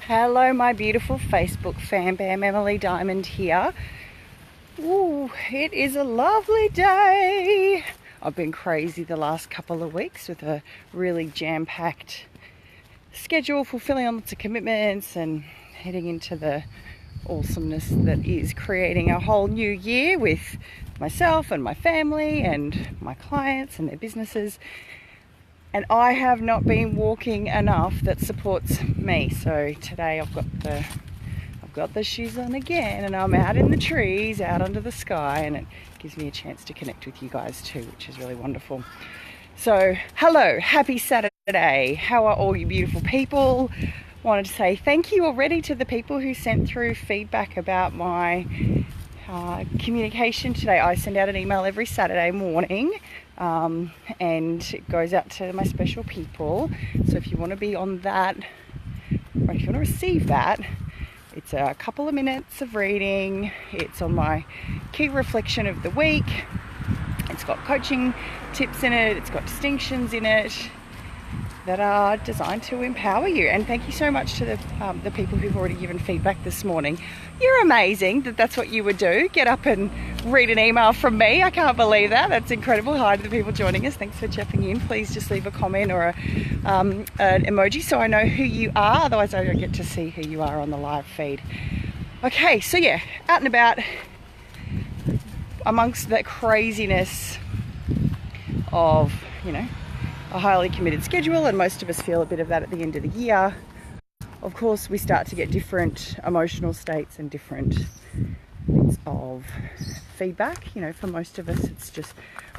Hello, my beautiful Facebook fan bam, Emily Diamond here. Ooh, it is a lovely day. I've been crazy the last couple of weeks with a really jam-packed schedule, fulfilling on lots of commitments and heading into the awesomeness that is creating a whole new year with myself and my family and my clients and their businesses. And I have not been walking enough that supports me. So today I've got the shoes on again, and I'm out in the trees, out under the sky, and it gives me a chance to connect with you guys too, which is really wonderful. So hello, happy Saturday. How are all you beautiful people? Wanted to say thank you already to the people who sent through feedback about my communication today. I send out an email every Saturday morning, and it goes out to my special people. So if you want to be on that, or if you want to receive that, it's a couple of minutes of reading. It's on my key reflection of the week. It's got coaching tips in it. It's got distinctions in it that are designed to empower you. And thank you so much to the people who've already given feedback this morning. You're amazing that's what you would do. Get up and read an email from me. I can't believe that. That's incredible. Hi to the people joining us. Thanks for checking in. Please just leave a comment or an emoji so I know who you are. Otherwise I don't get to see who you are on the live feed. Okay, so yeah, out and about amongst that craziness of, a highly committed schedule, and most of us feel a bit of that at the end of the year. Of course, we start to get different emotional states and different bits of feedback. For most of us, it's just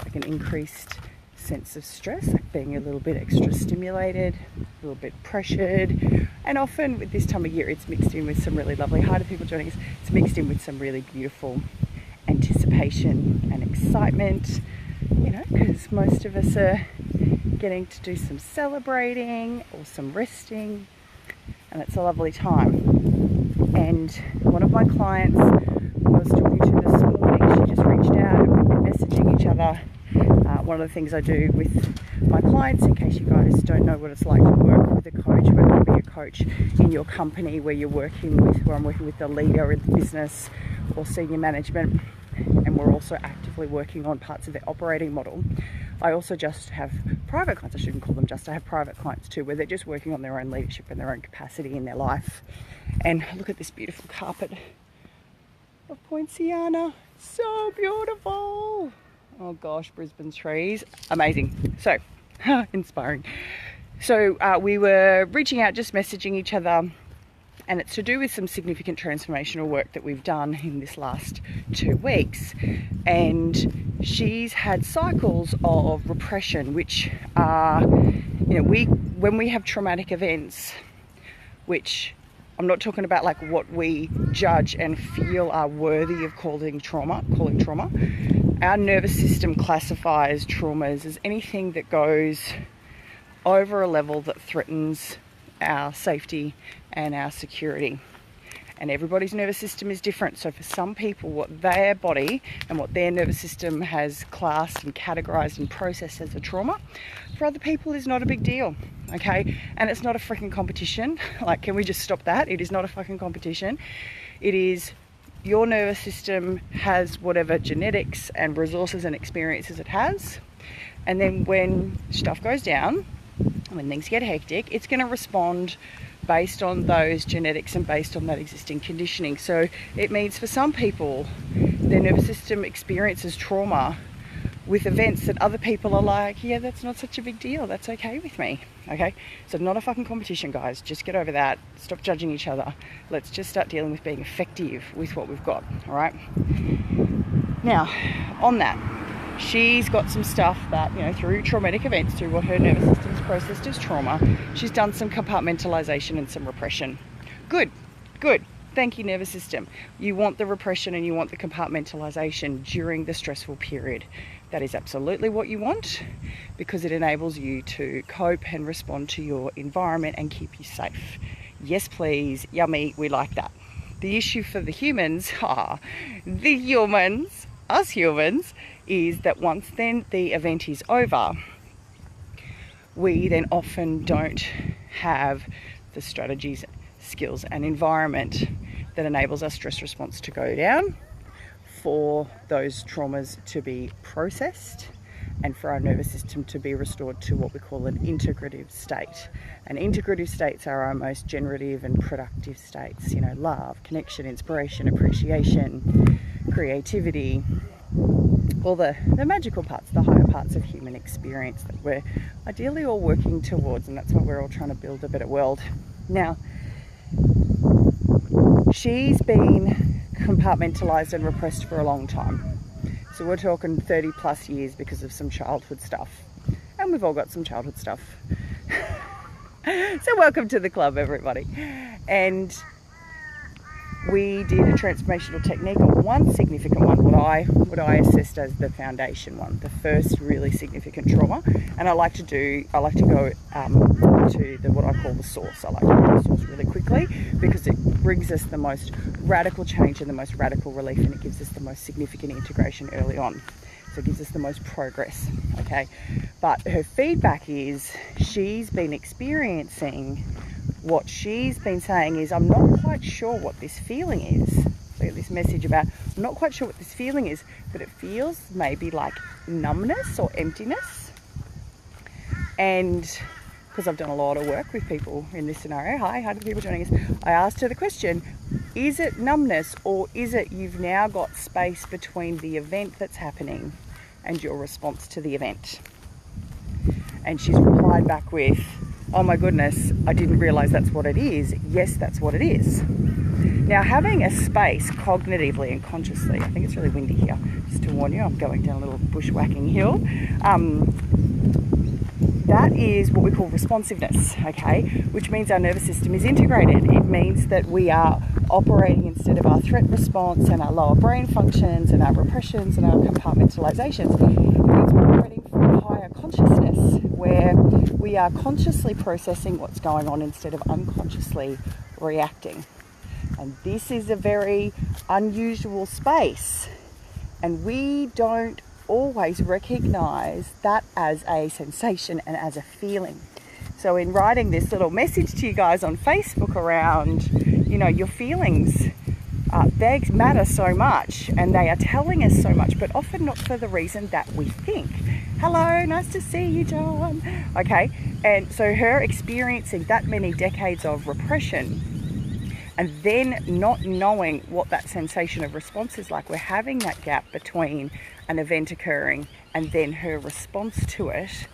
like an increased sense of stress, like being a little bit extra stimulated, a little bit pressured. And often with this time of year, it's mixed in with some really lovely, hi to people joining us, it's mixed in with some really beautiful anticipation and excitement, because most of us are getting to do some celebrating or some resting, and it's a lovely time. And one of my clients I was talking to this morning, she just reached out and we've been messaging each other. One of the things I do with my clients, in case you guys don't know what it's like to work with a coach, whether it be a coach in your company where you're working with, where I'm working with the leader in the business or senior management, and we're also actively working on parts of their operating model. I also just have private clients, I shouldn't call them just, I have private clients too, where they're just working on their own leadership and their own capacity in their life. And look at this beautiful carpet of Poinciana, so beautiful. Oh gosh, Brisbane trees, amazing. So, inspiring. So we were reaching out, just messaging each other, and it's to do with some significant transformational work that we've done in this last 2 weeks. And she's had cycles of repression, which are, when we have traumatic events, which I'm not talking about like what we judge and feel are worthy of calling trauma. Our nervous system classifies traumas as anything that goes over a level that threatens our safety and our security. And everybody's nervous system is different. So for some people, what their body and what their nervous system has classed and categorized and processed as a trauma, for other people is not a big deal, okay? And it's not a freaking competition. Like, can we just stop that? It is not a fucking competition. It is your nervous system has whatever genetics and resources and experiences it has. And then when stuff goes down, when things get hectic, it's going to respond based on those genetics and based on that existing conditioning. So it means for some people, their nervous system experiences trauma with events that other people are like, yeah, that's not such a big deal. That's okay with me. Okay? So not a fucking competition, guys. Just get over that. Stop judging each other. Let's just start dealing with being effective with what we've got. All right? Now, on that, she's got some stuff that, through traumatic events, through what her nervous system's processed as trauma, she's done some compartmentalization and some repression. Good. Thank you, nervous system. You want the repression and you want the compartmentalization during the stressful period. That is absolutely what you want, because it enables you to cope and respond to your environment and keep you safe. Yes, please. Yummy. We like that. The issue for the humans, us humans, is that once then the event is over, we then often don't have the strategies skills and environment that enables our stress response to go down, for those traumas to be processed, and for our nervous system to be restored to what we call an integrative state. And integrative states are our most generative and productive states. You know, love, connection, inspiration, appreciation, creativity, all the magical parts, the higher parts of human experience that we're ideally all working towards, and that's what we're all trying to build a better world. Now, she's been compartmentalized and repressed for a long time. So we're talking 30 plus years because of some childhood stuff. And we've all got some childhood stuff. So welcome to the club, everybody. And we did a transformational technique on one significant one, what I assessed as the foundation one, the first really significant trauma. And I like to go to what I call the source. I like to go to the source really quickly because it brings us the most radical change and the most radical relief, and it gives us the most significant integration early on. So it gives us the most progress, okay? But her feedback is she's been experiencing, what she's been saying is, I'm not quite sure what this feeling is. So this message about, I'm not quite sure what this feeling is, but it feels maybe like numbness or emptiness. And because I've done a lot of work with people in this scenario, hi to the people joining us, I asked her the question, is it numbness, or is it you've now got space between the event that's happening and your response to the event? And she's replied back with, oh my goodness, I didn't realize that's what it is. Yes, that's what it is. Now, having a space cognitively and consciously, I think it's really windy here, just to warn you, I'm going down a little bushwhacking hill. That is what we call responsiveness, okay? Which means our nervous system is integrated. It means that we are operating, instead of our threat response and our lower brain functions and our repressions and our compartmentalizations, it means we're operating from a higher consciousness where we are consciously processing what's going on instead of unconsciously reacting. And this is a very unusual space, and we don't always recognize that as a sensation and as a feeling. So in writing this little message to you guys on Facebook around, you know, your feelings, they matter so much and they are telling us so much, but often not for the reason that we think. Hello, nice to see you, John. Okay, and so her experiencing that many decades of repression and then not knowing what that sensation of response is like, we're having that gap between an event occurring and then her response to it,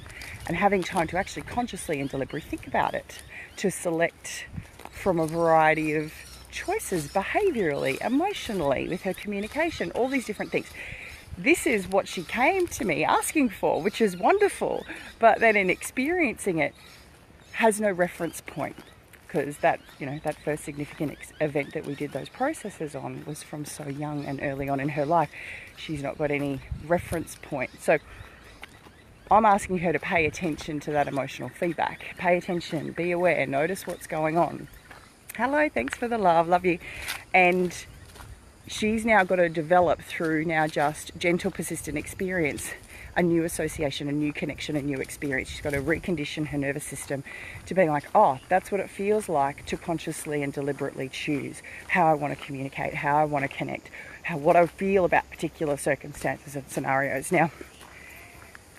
and having time to actually consciously and deliberately think about it, to select from a variety of choices, behaviorally, emotionally, with her communication, all these different things. This is what she came to me asking for, which is wonderful, but then in experiencing it has no reference point, because that, you know, that first significant event that we did those processes on was from so young and early on in her life. She's not got any reference point. So I'm asking her to pay attention to that emotional feedback. Pay attention, be aware, notice what's going on. Hello, thanks for the love you. And she's now got to develop, through now just gentle, persistent experience, a new association, a new connection, a new experience. She's got to recondition her nervous system to being like, oh, that's what it feels like to consciously and deliberately choose how I want to communicate, how I want to connect, what I feel about particular circumstances and scenarios. Now,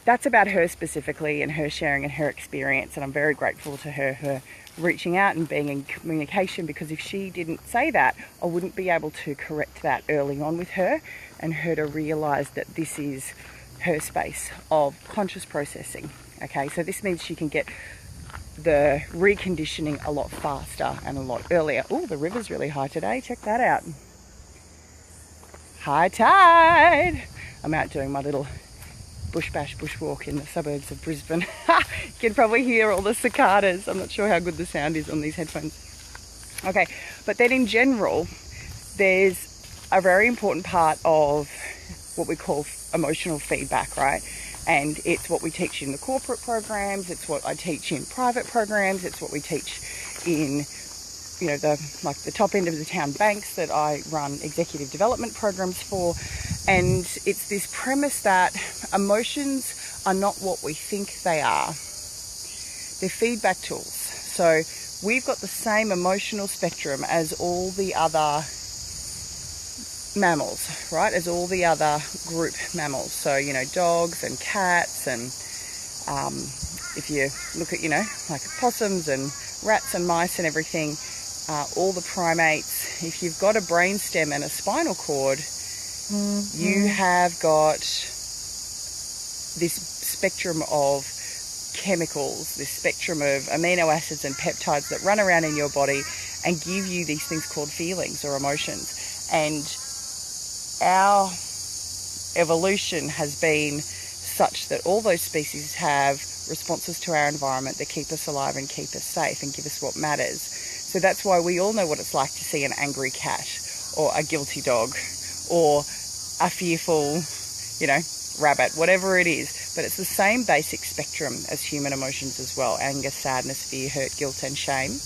that's about her specifically and her sharing and her experience, and I'm very grateful to her for reaching out and being in communication, because if she didn't say that, I wouldn't be able to correct that early on with her, and her to realize that this is her space of conscious processing. Okay, so this means she can get the reconditioning a lot faster and a lot earlier. Oh, the river's really high today, check that out. High tide. I'm out doing my little bushwalk in the suburbs of Brisbane. You can probably hear all the cicadas. I'm not sure how good the sound is on these headphones. Okay, but then in general, there's a very important part of what we call emotional feedback, right? And it's what we teach in the corporate programs, it's what I teach in private programs, it's what we teach in, you know, the top end of the town banks that I run executive development programs for. And it's this premise that emotions are not what we think they are. They're feedback tools. So we've got the same emotional spectrum as all the other mammals, right? As all the other group mammals. So, you know, dogs and cats, and if you look at, you know, like possums and rats and mice and everything, all the primates, if you've got a brainstem and a spinal cord, you have got this spectrum of chemicals, this spectrum of amino acids and peptides that run around in your body and give you these things called feelings or emotions. And our evolution has been such that all those species have responses to our environment that keep us alive and keep us safe and give us what matters. So that's why we all know what it's like to see an angry cat or a guilty dog or a fearful, you know, rabbit, whatever it is. But it's the same basic spectrum as human emotions as well: anger, sadness, fear, hurt, guilt, and shame.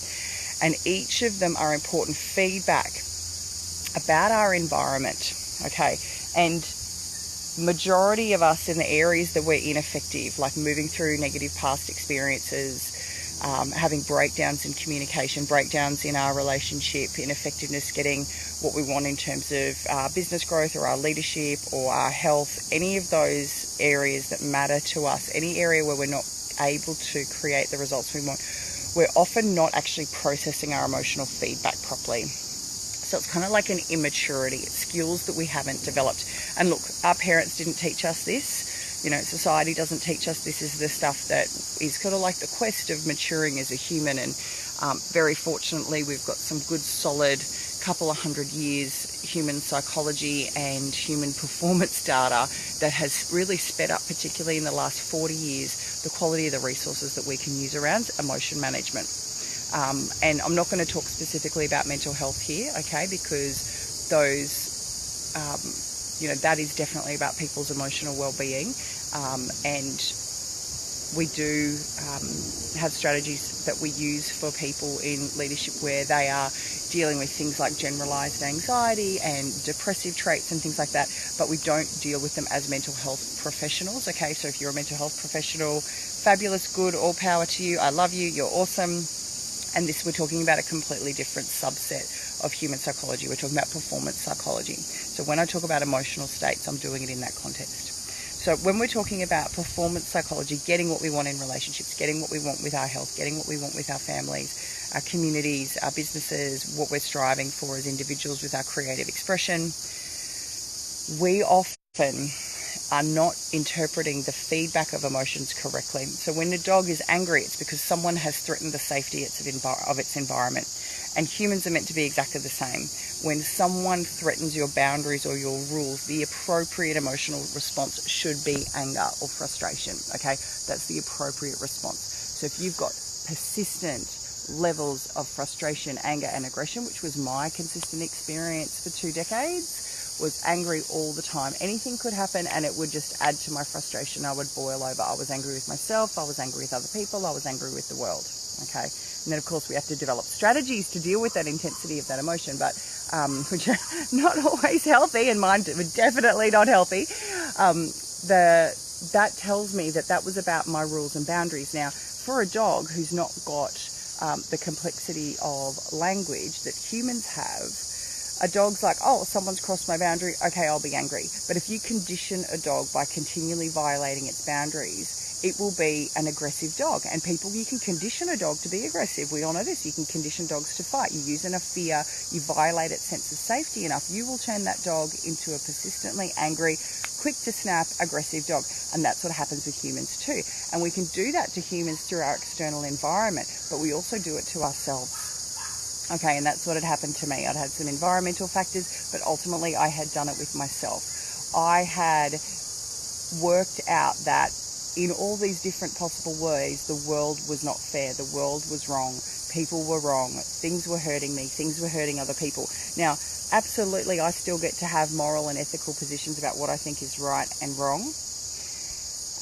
And each of them are important feedback about our environment, okay? And majority of us in the areas that we're ineffective, like moving through negative past experiences, having breakdowns in communication, breakdowns in our relationship, ineffectiveness, getting what we want in terms of our business growth or our leadership or our health, any of those areas that matter to us, any area where we're not able to create the results we want, we're often not actually processing our emotional feedback properly. So it's kind of like an immaturity. It's skills that we haven't developed. And look, our parents didn't teach us this. You know, society doesn't teach us this. Is the stuff that is kind of like the quest of maturing as a human. And very fortunately, we've got some good, solid, couple of 100 years human psychology and human performance data that has really sped up, particularly in the last 40 years, the quality of the resources that we can use around emotion management. And I'm not going to talk specifically about mental health here, okay, because those, you know, that is definitely about people's emotional well-being. And we do have strategies that we use for people in leadership where they are dealing with things like generalized anxiety and depressive traits and things like that, but we don't deal with them as mental health professionals, okay? So if you're a mental health professional, fabulous, good, all power to you. I love you, you're awesome. And this, we're talking about a completely different subset of human psychology. We're talking about performance psychology. So when I talk about emotional states, I'm doing it in that context. So when we're talking about performance psychology, getting what we want in relationships, getting what we want with our health, getting what we want with our families, our communities, our businesses, what we're striving for as individuals with our creative expression, we often are not interpreting the feedback of emotions correctly. So when a dog is angry, it's because someone has threatened the safety of its environment. And humans are meant to be exactly the same. When someone threatens your boundaries or your rules, the appropriate emotional response should be anger or frustration, okay? That's the appropriate response. So if you've got persistent levels of frustration, anger, and aggression, which was my consistent experience for 2 decades, was angry all the time. Anything could happen and it would just add to my frustration. I would boil over. I was angry with myself. I was angry with other people. I was angry with the world, okay? And then, of course, we have to develop strategies to deal with that intensity of that emotion, but which are not always healthy, and mine were definitely not healthy. That tells me that that was about my rules and boundaries. Now, for a dog who's not got the complexity of language that humans have, a dog's like, oh, someone's crossed my boundary, okay, I'll be angry. But if you condition a dog by continually violating its boundaries, it will be an aggressive dog. And people, you can condition a dog to be aggressive. We all know this. You can condition dogs to fight. You use enough fear, you violate its sense of safety enough, you will turn that dog into a persistently angry, quick to snap, aggressive dog. And that's what happens with humans too. And we can do that to humans through our external environment, but we also do it to ourselves. Okay, and that's what had happened to me. I'd had some environmental factors, but ultimately I had done it with myself. I had worked out that in all these different possible ways, the world was not fair. The world was wrong. People were wrong. Things were hurting me. Things were hurting other people. Now, absolutely, I still get to have moral and ethical positions about what I think is right and wrong.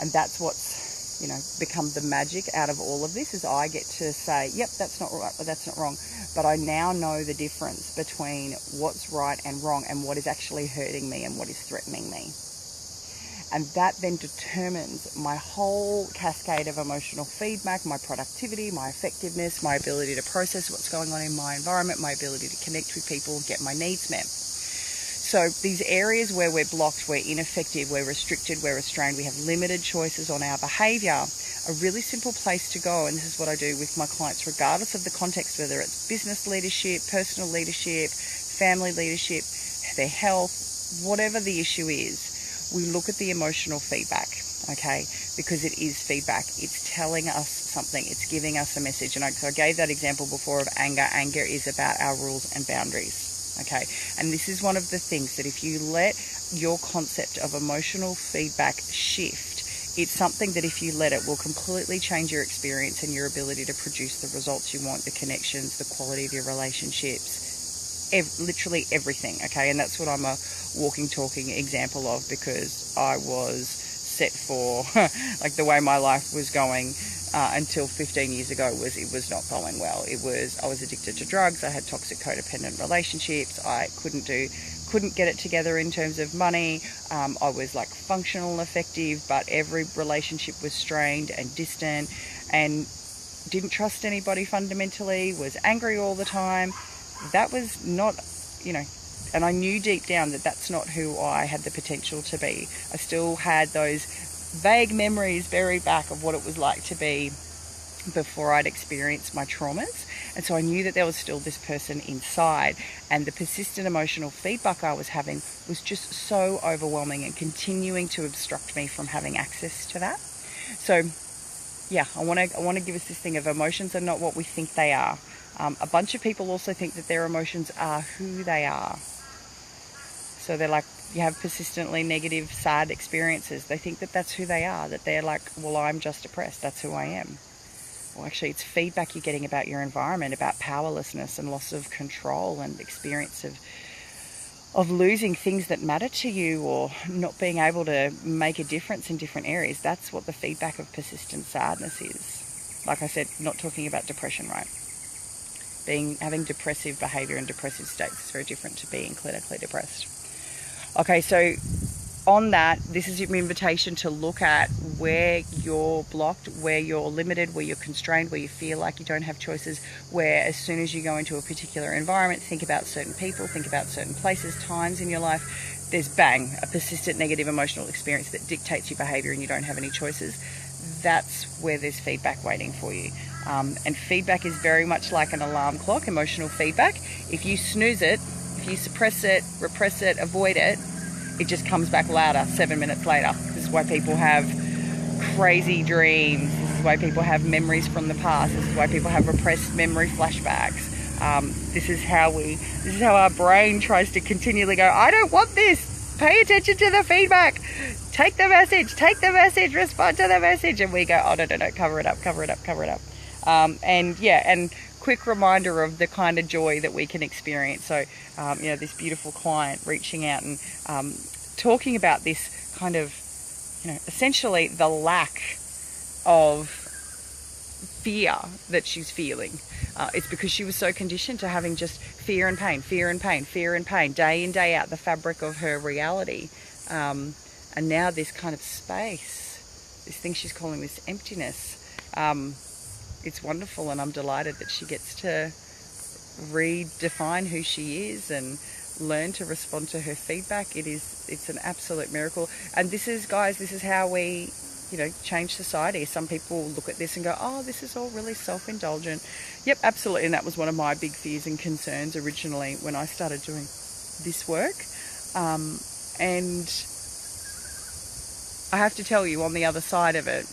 And that's what's, you know, become the magic out of all of this, is I get to say, yep, that's not right, that's not wrong. But I now know the difference between what's right and wrong and what is actually hurting me and what is threatening me. And that then determines my whole cascade of emotional feedback, my productivity, my effectiveness, my ability to process what's going on in my environment, my ability to connect with people and get my needs met. So these areas where we're blocked, we're ineffective, we're restricted, we're restrained, we have limited choices on our behaviour, a really simple place to go, and this is what I do with my clients regardless of the context, whether it's business leadership, personal leadership, family leadership, their health, whatever the issue is, we look at the emotional feedback, okay? Because it is feedback. It's telling us something. It's giving us a message. And I gave that example before of anger. Anger is about our rules and boundaries, okay? And this is one of the things that if you let your concept of emotional feedback shift, it's something that if you let it will completely change your experience and your ability to produce the results you want, the connections, the quality of your relationships, literally everything, okay? And that's what I'm a walking, talking example of, because I was set for, like the way my life was going until 15 years ago it was not going well. I was addicted to drugs, I had toxic codependent relationships, I couldn't get it together in terms of money. I was like functional and effective, but every relationship was strained and distant, and didn't trust anybody fundamentally, was angry all the time. That was not, and I knew deep down that that's not who I had the potential to be. I still had those vague memories buried back of what it was like to be before I'd experienced my traumas. And so I knew that there was still this person inside, and the persistent emotional feedback I was having was just so overwhelming and continuing to obstruct me from having access to that. So yeah, I want to give us this thing of emotions are not what we think they are. A bunch of people also think that their emotions are who they are. So they're like, you have persistently negative, sad experiences. They think that that's who they are, that they're like, well, I'm just depressed, that's who I am. Well, actually, it's feedback you're getting about your environment, about powerlessness and loss of control and experience of losing things that matter to you, or not being able to make a difference in different areas. That's what the feedback of persistent sadness is. Like I said, not talking about depression, right? Having depressive behaviour and depressive states is very different to being clinically depressed. Okay, so on that, this is your invitation to look at where you're blocked, where you're limited, where you're constrained, where you feel like you don't have choices, where as soon as you go into a particular environment, think about certain people, think about certain places, times in your life, there's bang, a persistent negative emotional experience that dictates your behaviour and you don't have any choices. That's where there's feedback waiting for you. And feedback is very much like an alarm clock, emotional feedback. If you snooze it, if you suppress it, repress it, avoid it, it just comes back louder 7 minutes later. This is why people have crazy dreams. This is why people have memories from the past. This is why people have repressed memory flashbacks. This is how our brain tries to continually go, I don't want this. Pay attention to the feedback. Take the message, respond to the message. And we go, oh, no, cover it up. And quick reminder of the kind of joy that we can experience. So, this beautiful client reaching out and talking about this kind of, essentially the lack of fear that she's feeling. It's because she was so conditioned to having just fear and pain, day in, day out, the fabric of her reality. And now this kind of space, this thing she's calling this emptiness, it's wonderful, and I'm delighted that she gets to redefine who she is and learn to respond to her feedback. It's an absolute miracle. And this is how we, change society. Some people look at this and go, oh, this is all really self-indulgent. Yep, absolutely. And that was one of my big fears and concerns originally when I started doing this work. And I have to tell you, on the other side of it,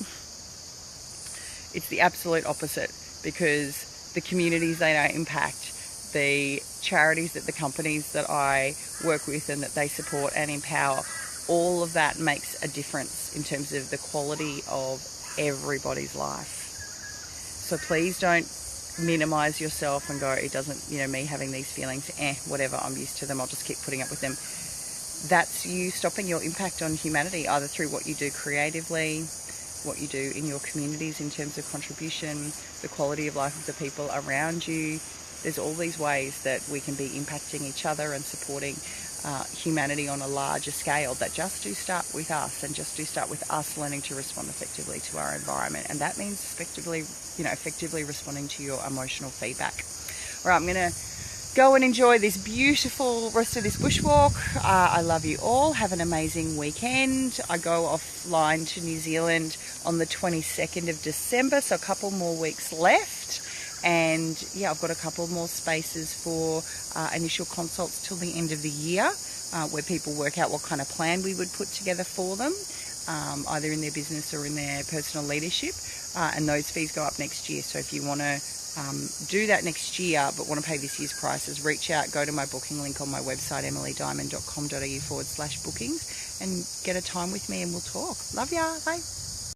it's the absolute opposite, because the communities they now impact, the charities that the companies that I work with and that they support and empower, all of that makes a difference in terms of the quality of everybody's life. So please don't minimize yourself and go, it doesn't, me having these feelings, whatever, I'm used to them, I'll just keep putting up with them. That's you stopping your impact on humanity, either through what you do creatively, what you do in your communities in terms of contribution, the quality of life of the people around you. There's all these ways that we can be impacting each other and supporting humanity on a larger scale that just do start with us, and just do start with us learning to respond effectively to our environment. And that means effectively responding to your emotional feedback. All right, I'm going to go and enjoy this beautiful rest of this bushwalk. I love you all. Have an amazing weekend. I go offline to New Zealand on the 22nd of December, so a couple more weeks left. And yeah, I've got a couple more spaces for initial consults till the end of the year, where people work out what kind of plan we would put together for them, either in their business or in their personal leadership. And those fees go up next year. So if you want to do that next year but want to pay this year's prices, reach out, go to my booking link on my website, emilydiamond.com.au/bookings, and get a time with me and we'll talk. Love ya. Bye.